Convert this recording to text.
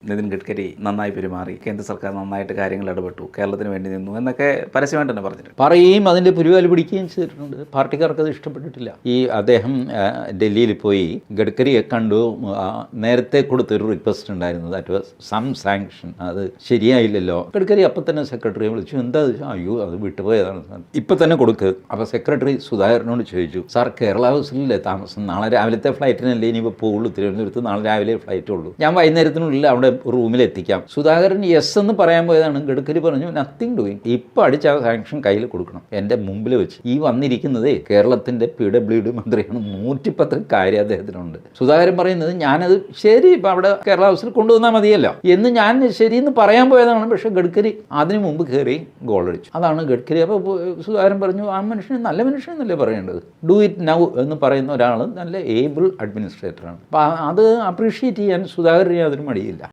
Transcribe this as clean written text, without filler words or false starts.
നിതിൻ ഗഡ്കരി നന്നായി പെരുമാറി, കേന്ദ്ര സർക്കാർ നന്നായിട്ട് കാര്യങ്ങൾ ഇടപെട്ടു, കേരളത്തിന് വേണ്ടി നിന്നു എന്നൊക്കെ പരസ്യമായിട്ട് തന്നെ പറഞ്ഞിട്ടുണ്ട്. പറയുകയും അതിൻ്റെ പുരുവാല് പിടിക്കുകയും ചെയ്തിട്ടുണ്ട്. പാർട്ടിക്കാർക്ക് അത് ഇഷ്ടപ്പെട്ടിട്ടില്ല. ഈ അദ്ദേഹം ഡൽഹിയിൽ പോയി ഗഡ്കരിയെ കണ്ടു. നേരത്തെ കൊടുത്തൊരു റിക്വസ്റ്റ് ഉണ്ടായിരുന്നു, ദാറ്റ് വാസ് സം സാങ്ഷൻ. അത് ശരിയായില്ലല്ലോ. ഗഡ്കരി അപ്പം തന്നെ സെക്രട്ടറിയെ വിളിച്ചു. എന്താ? അയ്യോ അത് വിട്ടുപോയതാണ്, ഇപ്പം തന്നെ കൊടുക്ക്. അപ്പോൾ സെക്രട്ടറി സുധാകരനോട് ചോദിച്ചു, സാർ കേരള ഹൗസിലല്ലേ താമസം, നാളെ രാവിലത്തെ ഫ്ലൈറ്റിനല്ലേ ഇനിയിപ്പോൾ പോകുള്ളൂ, തിരുവനന്തപുരത്ത് നാളെ രാവിലെ ഫ്ലൈറ്റ് ഉള്ളൂ, ഞാൻ വൈകുന്നേരത്തിനുള്ളിൽ അവിടെ റൂമിലെത്തിക്കാം. സുധാകരൻ യെസ് എന്ന് പറയാൻ പോയതാണ്. ഗഡ്കരി പറഞ്ഞു നത്തിങ് ഡൂയിങ്, ഇപ്പം അടിച്ച സാങ്ഷൻ കയ്യിൽ കൊടുക്കണം എൻ്റെ മുമ്പിൽ വെച്ച്. ഈ വന്നിരിക്കുന്നതേ കേരളത്തിൻ്റെ PWD മന്ത്രിയാണ്, 110 കാര്യം അദ്ദേഹത്തിനുണ്ട്. സുധാകരൻ പറയുന്നത് ഞാനത് ശരി ഇപ്പം അവിടെ കേരള ഹൗസിൽ കൊണ്ടുവന്നാൽ മതിയല്ലോ എന്ന് ഞാൻ ശരിയെന്ന് പറയാൻ പോയതാണ്. പക്ഷേ ഗഡ്കരി അതിനു മുമ്പ് കയറി ഗോളടിച്ചു. അതാണ് ഗഡ്കരി. അപ്പോൾ സുധാകരൻ പറഞ്ഞു ആ മനുഷ്യൻ നല്ല മനുഷ്യനെന്നല്ലേ പറയേണ്ടത്, ഡു ഇറ്റ് നൗ എന്ന് പറയുന്ന ഒരാൾ നല്ല ഏബിൾ അഡ്മിനിസ്ട്രേറ്ററാണ്. അപ്പോൾ അത് അപ്രീഷിയേറ്റ് ചെയ്യാൻ സുധാകരന് അതിന് മടിയില്ല.